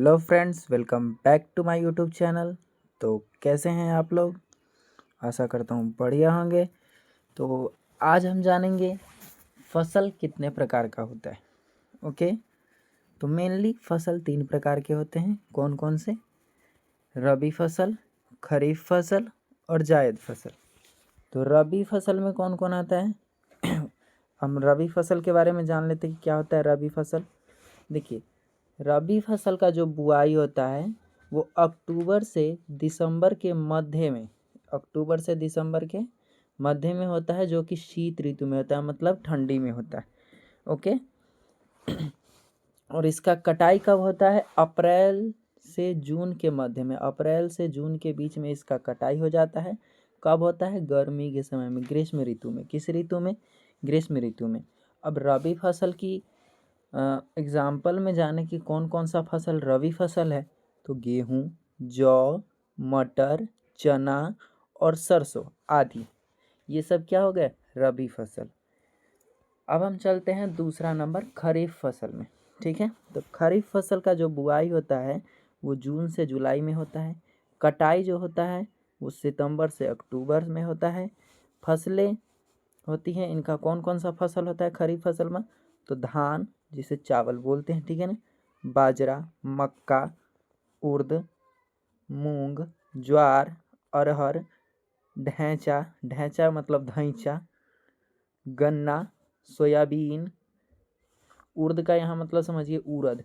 Hello friends, welcome back to my YouTube channel. तो कैसे हैं आप लोग? आशा करता हूँ बढ़िया होंगे। तो आज हम जानेंगे फसल कितने प्रकार का होता है। ओके, तो मेनली फसल 3 प्रकार के होते हैं। कौन कौन से? रबी फसल, खरीफ फसल और जायद फसल। तो रबी फसल में कौन कौन आता है? हम रबी फसल के बारे में जान लेते हैं कि क्या होता है रबी फसल। देखिए, रबी फसल का जो बुआई होता है वो अक्टूबर से दिसंबर के मध्य में होता है, जो कि शीत ऋतु में होता है, मतलब ठंडी में होता है। ओके। और इसका कटाई कब होता है? अप्रैल से जून के मध्य में, अप्रैल से जून के बीच में इसका कटाई हो जाता है। कब होता है? गर्मी के समय में, ग्रीष्म ऋतु में। किस ऋतु में? ग्रीष्म ऋतु में। अब रबी फसल की एग्जाम्पल में जाने की कौन कौन सा फसल रबी फसल है, तो गेहूँ, जौ, मटर, चना और सरसों आदि, ये सब क्या हो गए? रबी फसल। अब हम चलते हैं दूसरा नंबर खरीफ फसल में। ठीक है, तो खरीफ फसल का जो बुआई होता है वो जून से जुलाई में होता है। कटाई जो होता है वो सितंबर से अक्टूबर में होता है। फसलें होती हैं, इनका कौन कौन सा फसल होता है खरीफ फसल में? तो धान, जिसे चावल बोलते हैं, ठीक है ना, बाजरा, मक्का, उर्द, मूंग, ज्वार, अरहर, ढैंचा मतलब धैंचा, गन्ना, सोयाबीन, उर्द का यहाँ मतलब समझिए उड़द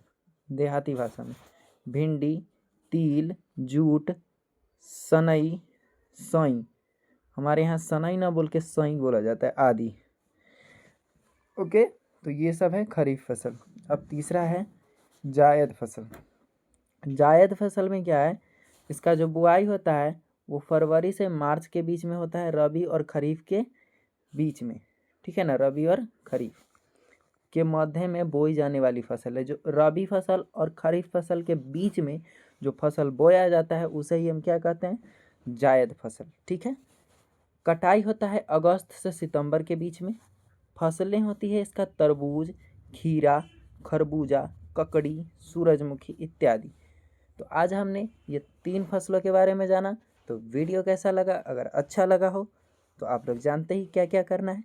देहाती भाषा में, भिंडी, तिल, जूट, सनई, सई, हमारे यहाँ सनई ना बोल के सई बोला जाता है, आदि। ओके, तो ये सब है खरीफ फसल। अब तीसरा है जायद फसल। जायद फसल में क्या है? इसका जो बुआई होता है वो फरवरी से मार्च के बीच में होता है, रबी और खरीफ के बीच में। ठीक है ना, रबी और खरीफ के मध्य में बोई जाने वाली फसल है। जो रबी फसल और खरीफ फसल के बीच में जो फसल बोया जाता है उसे ही हम क्या कहते हैं? जायद फसल। ठीक है। कटाई होता है अगस्त से सितंबर के बीच में। फसलें होती है इसका तरबूज, खीरा, खरबूजा, ककड़ी, सूरजमुखी इत्यादि। तो आज हमने ये 3 फसलों के बारे में जाना। तो वीडियो कैसा लगा? अगर अच्छा लगा हो तो आप लोग जानते ही क्या क्या करना है।